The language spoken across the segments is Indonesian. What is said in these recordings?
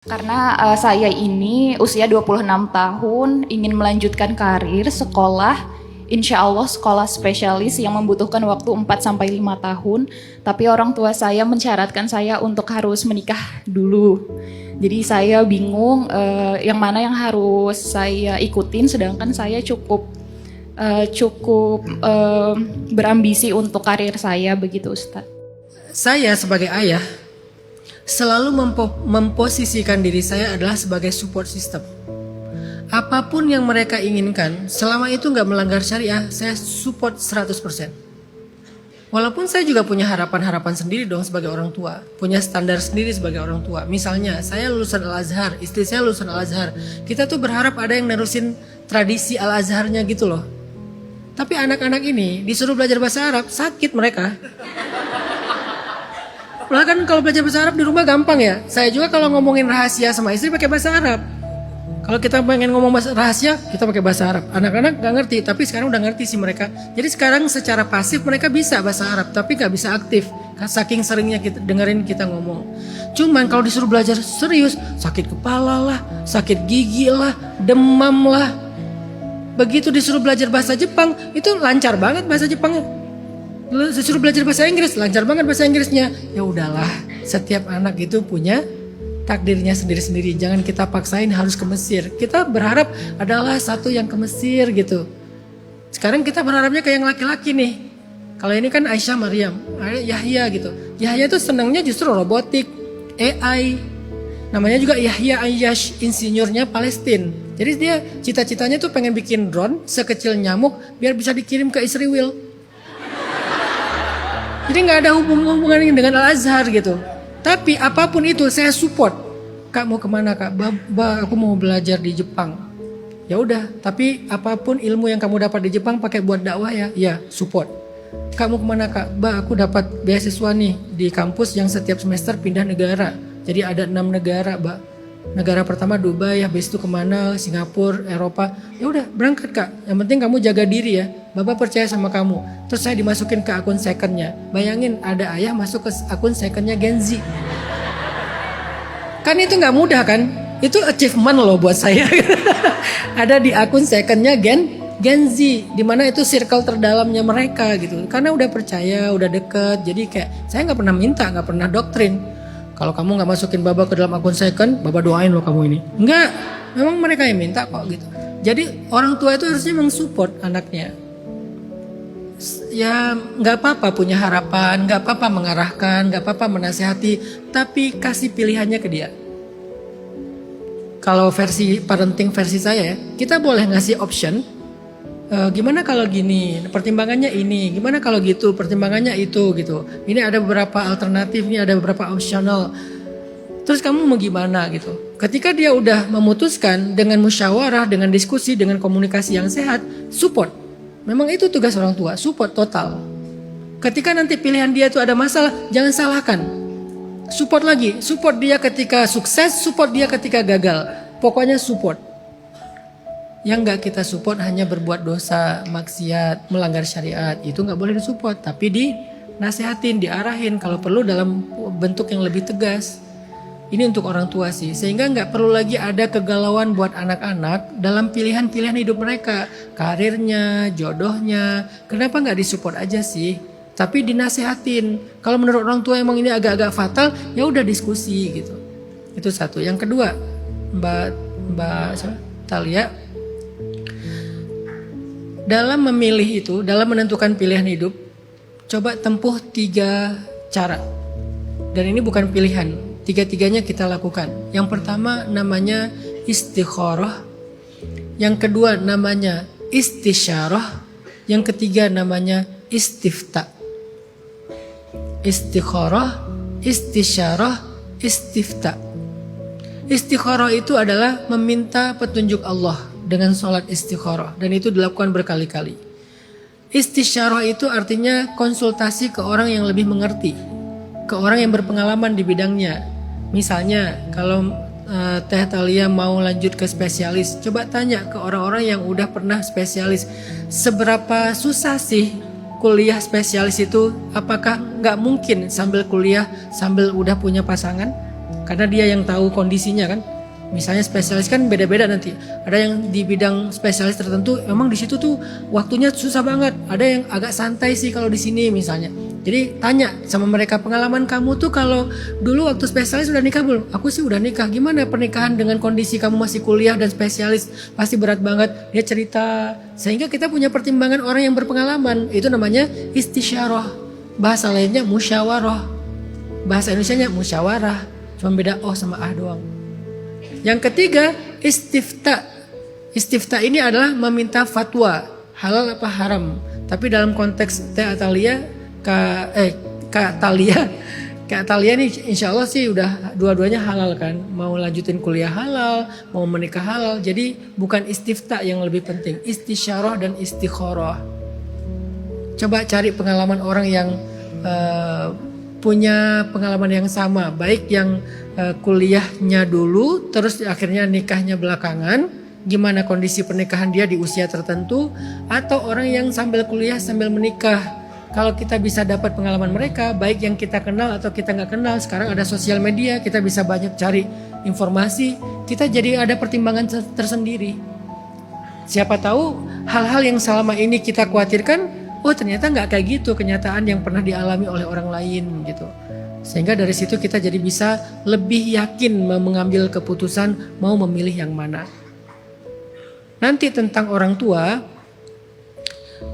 Karena saya ini usia 26 tahun, ingin melanjutkan karir, sekolah, insya Allah sekolah spesialis yang membutuhkan waktu 4-5 tahun. Tapi orang tua saya mensyaratkan saya untuk harus menikah dulu. Jadi saya bingung yang mana yang harus saya ikutin, sedangkan saya cukup berambisi untuk karir saya, begitu Ustadz. Saya sebagai ayah selalu memposisikan diri saya adalah sebagai support system. Apapun yang mereka inginkan, selama itu nggak melanggar syariah, saya support 100%. Walaupun saya juga punya harapan-harapan sendiri dong sebagai orang tua, punya standar sendiri sebagai orang tua. Misalnya saya lulusan Al-Azhar, istri saya lulusan Al-Azhar. Kita tuh berharap ada yang nerusin tradisi Al-Azharnya gitu loh. Tapi anak-anak ini disuruh belajar bahasa Arab, sakit mereka. Malah kan kalau belajar bahasa Arab di rumah gampang ya. Saya juga kalau ngomongin rahasia sama istri pakai bahasa Arab. Kalau kita pengen ngomong bahasa rahasia, kita pakai bahasa Arab. Anak-anak gak ngerti, tapi sekarang udah ngerti sih mereka. Jadi sekarang secara pasif mereka bisa bahasa Arab, tapi gak bisa aktif. Saking seringnya kita dengerin kita ngomong. Cuman kalau disuruh belajar serius, sakit kepala lah, sakit gigi lah, demam lah. Begitu disuruh belajar bahasa Jepang, itu lancar banget bahasa Jepangnya. Disuruh belajar bahasa Inggris, lancar banget bahasa Inggrisnya. Ya udahlah, setiap anak itu punya takdirnya sendiri-sendiri. Jangan kita paksain harus ke Mesir. Kita berharap adalah satu yang ke Mesir gitu. Sekarang kita berharapnya ke yang laki-laki nih. Kalau ini kan Aisyah Maryam, Yahya gitu. Yahya itu senangnya justru robotik, AI. Namanya juga Yahya Ayyash, insinyurnya Palestina. Jadi dia cita-citanya tuh pengen bikin drone sekecil nyamuk biar bisa dikirim ke Israel. Jadi nggak ada hubungan dengan Al-Azhar gitu. Tapi apapun itu saya support. Kak mau kemana kak? Aku mau belajar di Jepang. Ya udah. Tapi apapun ilmu yang kamu dapat di Jepang pakai buat dakwah ya. Ya support. Kak mau kemana kak? Aku dapat beasiswa nih di kampus yang setiap semester pindah negara. Jadi ada 6 negara Negara pertama Dubai, habis itu kemana? Singapura, Eropa. Ya udah berangkat kak. Yang penting kamu jaga diri ya. Bapak percaya sama kamu. Terus saya dimasukin ke akun secondnya. Bayangin ada ayah masuk ke akun secondnya Gen Z. Kan itu nggak mudah kan? Itu achievement loh buat saya. Ada di akun secondnya Gen Z, dimana itu circle terdalamnya mereka gitu. Karena udah percaya, udah deket. Jadi kayak saya nggak pernah minta, nggak pernah doktrin. Kalau kamu nggak masukin Baba ke dalam akun second, Baba doain loh kamu ini. Enggak, memang mereka yang minta kok gitu. Jadi orang tua itu harusnya mensupport anaknya. Ya nggak apa-apa punya harapan, nggak apa-apa mengarahkan, nggak apa-apa menasihati, tapi kasih pilihannya ke dia. Kalau versi parenting versi saya ya, kita boleh ngasih option. Gimana kalau gini, pertimbangannya ini, gimana kalau gitu, pertimbangannya itu gitu. Ini ada beberapa alternatif, ini ada beberapa optional. Terus kamu mau gimana gitu. Ketika dia udah memutuskan dengan musyawarah, dengan diskusi, dengan komunikasi yang sehat, support. Memang itu tugas orang tua, support total. Ketika nanti pilihan dia itu ada masalah, jangan salahkan. Support lagi, support dia ketika sukses, support dia ketika gagal. Pokoknya support. Yang gak kita support hanya berbuat dosa, maksiat, melanggar syariat. Itu gak boleh disupport, tapi dinasihatin, diarahin. Kalau perlu dalam bentuk yang lebih tegas. Ini untuk orang tua sih. Sehingga gak perlu lagi ada kegalauan buat anak-anak dalam pilihan-pilihan hidup mereka. Karirnya, jodohnya. Kenapa gak disupport aja sih? Tapi dinasihatin. Kalau menurut orang tua emang ini agak-agak fatal, ya udah diskusi gitu. Itu satu. Yang kedua, Mbak Talia, dalam memilih itu, dalam menentukan pilihan hidup, coba tempuh 3 cara. Dan ini bukan pilihan, 3-tiganya kita lakukan. Yang pertama namanya istikharah, yang kedua namanya istisyarah, yang ketiga namanya istifta. Istikharah, istisyarah, istifta. Istikharah itu adalah meminta petunjuk Allah dengan sholat istikharah, dan itu dilakukan berkali-kali. Istisyarah itu artinya konsultasi ke orang yang lebih mengerti, ke orang yang berpengalaman di bidangnya. Misalnya kalau Teh Talia mau lanjut ke spesialis, coba tanya ke orang-orang yang udah pernah spesialis, seberapa susah sih kuliah spesialis itu? Apakah nggak mungkin sambil kuliah sambil udah punya pasangan? karena dia yang tahu kondisinya kan. Misalnya spesialis kan beda-beda nanti. Ada yang di bidang spesialis tertentu memang di situ tuh waktunya susah banget. Ada yang agak santai sih kalau di sini misalnya. Jadi tanya sama mereka, pengalaman kamu tuh kalau dulu waktu spesialis udah nikah belum? Aku sih udah nikah. Gimana pernikahan dengan kondisi kamu masih kuliah dan spesialis? Pasti berat banget. Dia cerita. Sehingga kita punya pertimbangan orang yang berpengalaman. Itu namanya istisyarah. Bahasa lainnya musyawarah. Bahasa Indonesianya musyawarah. Cuma beda oh sama ah doang. Yang ketiga, istifta. Istifta ini adalah meminta fatwa, halal apa haram. Tapi dalam konteks Teh Atalia, Kak Atalia nih insya Allah sih udah dua-duanya halal kan. Mau lanjutin kuliah halal, mau menikah halal. Jadi bukan istifta yang lebih penting, istisyarah dan istikharah. Coba cari pengalaman orang yang punya pengalaman yang sama, baik yang kuliahnya dulu terus akhirnya nikahnya belakangan, gimana kondisi pernikahan dia di usia tertentu, atau orang yang sambil kuliah sambil menikah. Kalau kita bisa dapat pengalaman mereka, baik yang kita kenal atau kita nggak kenal, sekarang ada sosial media, kita bisa banyak cari informasi, kita jadi ada pertimbangan tersendiri. Siapa tahu hal-hal yang selama ini kita khawatirkan, oh ternyata nggak kayak gitu kenyataan yang pernah dialami oleh orang lain gitu. Sehingga dari situ kita jadi bisa lebih yakin mengambil keputusan mau memilih yang mana. Nanti tentang orang tua,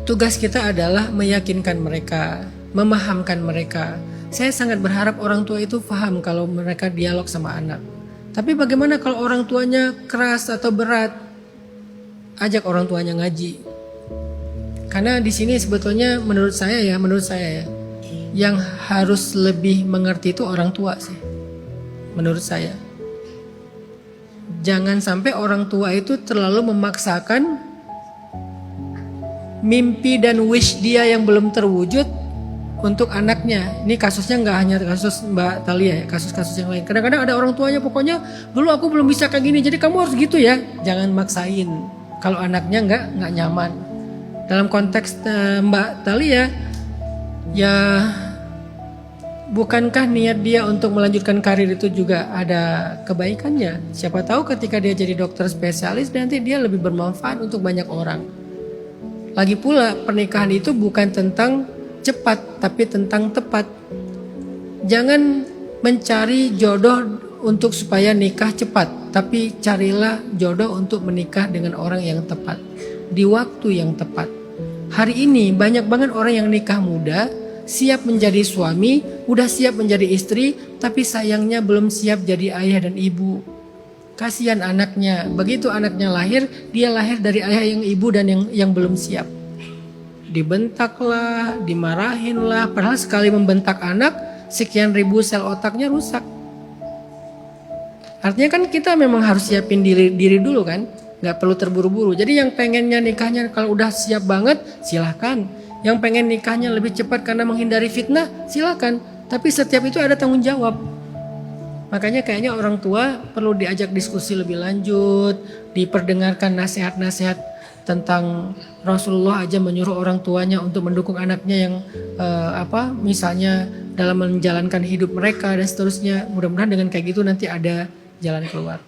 tugas kita adalah meyakinkan mereka, memahamkan mereka. Saya sangat berharap orang tua itu paham kalau mereka dialog sama anak. Tapi bagaimana kalau orang tuanya keras atau berat? Ajak orang tuanya ngaji. Karena di sini sebetulnya menurut saya ya, yang harus lebih mengerti itu orang tua sih. Menurut saya. Jangan sampai orang tua itu terlalu memaksakan mimpi dan wish dia yang belum terwujud untuk anaknya. Ini kasusnya nggak hanya kasus Mbak Talia ya, kasus-kasus yang lain. Kadang-kadang ada orang tuanya pokoknya dulu aku belum bisa kayak gini, jadi kamu harus gitu ya. Jangan maksain kalau anaknya nggak nyaman. Dalam konteks Mbak Talia, ya bukankah niat dia untuk melanjutkan karir itu juga ada kebaikannya? Siapa tahu ketika dia jadi dokter spesialis nanti dia lebih bermanfaat untuk banyak orang. Lagi pula pernikahan itu bukan tentang cepat tapi tentang tepat. Jangan mencari jodoh untuk supaya nikah cepat, tapi carilah jodoh untuk menikah dengan orang yang tepat di waktu yang tepat. Hari ini banyak banget orang yang nikah muda, siap menjadi suami, udah siap menjadi istri, tapi sayangnya belum siap jadi ayah dan ibu. Kasihan anaknya, begitu anaknya lahir, dia lahir dari ayah yang ibu dan yang belum siap. Dibentaklah, dimarahinlah, padahal sekali membentak anak, sekian ribu sel otaknya rusak. Artinya kan kita memang harus siapin diri dulu kan. Gak perlu terburu-buru. Jadi yang pengennya nikahnya kalau udah siap banget silahkan. Yang pengen nikahnya lebih cepat karena menghindari fitnah silahkan. Tapi setiap itu ada tanggung jawab. Makanya kayaknya orang tua perlu diajak diskusi lebih lanjut. Diperdengarkan nasihat-nasihat tentang Rasulullah aja menyuruh orang tuanya untuk mendukung anaknya yang misalnya dalam menjalankan hidup mereka dan seterusnya. Mudah-mudahan dengan kayak gitu nanti ada jalan keluar.